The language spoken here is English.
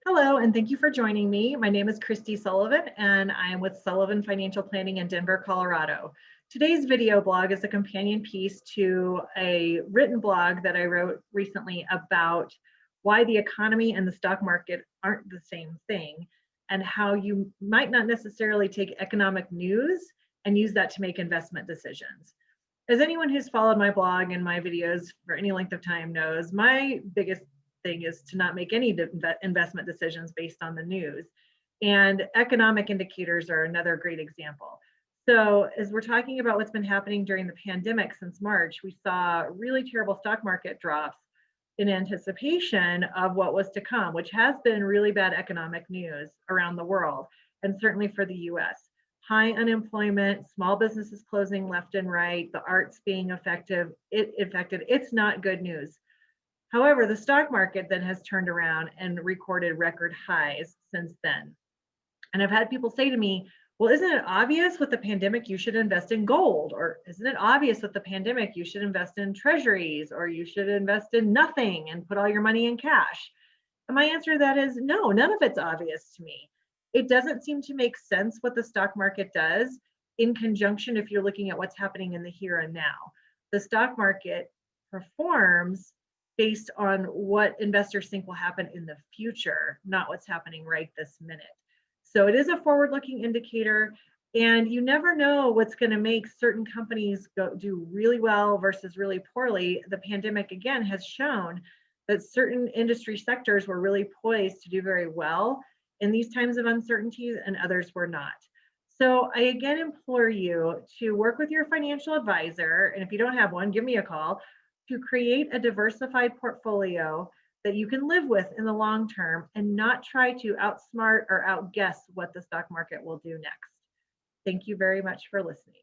Hello, and thank you for joining me. My name is Kristi Sullivan, and I am with Sullivan Financial Planning in Denver, Colorado. Today's video blog is a companion piece to a written blog that I wrote recently about why the economy and the stock market aren't the same thing, and how you might not necessarily take economic news and use that to make investment decisions. As anyone who's followed my blog and my videos for any length of time knows, my biggest thing is to not make any investment decisions based on the news. And economic indicators are another great example. So, as we're talking about what's been happening during the pandemic since March, we saw really terrible stock market drops in anticipation of what was to come, which has been really bad economic news around the world, and certainly for the US. High unemployment, small businesses closing left and right, the arts being affected. It's not good news. However, the stock market then has turned around and recorded record highs since then. And I've had people say to me, well, isn't it obvious with the pandemic you should invest in gold? Or isn't it obvious with the pandemic you should invest in treasuries, or you should invest in nothing and put all your money in cash? And my answer to that is no, none of it's obvious to me. It doesn't seem to make sense what the stock market does in conjunction if you're looking at what's happening in the here and now. The stock market performs based on what investors think will happen in the future, not what's happening right this minute. So it is a forward-looking indicator, and you never know what's going to make certain companies do really well versus really poorly. The pandemic, again, has shown that certain industry sectors were really poised to do very well in these times of uncertainty, and others were not. So I again implore you to work with your financial advisor, and if you don't have one, give me a call, to create a diversified portfolio that you can live with in the long term and not try to outsmart or outguess what the stock market will do next. Thank you very much for listening.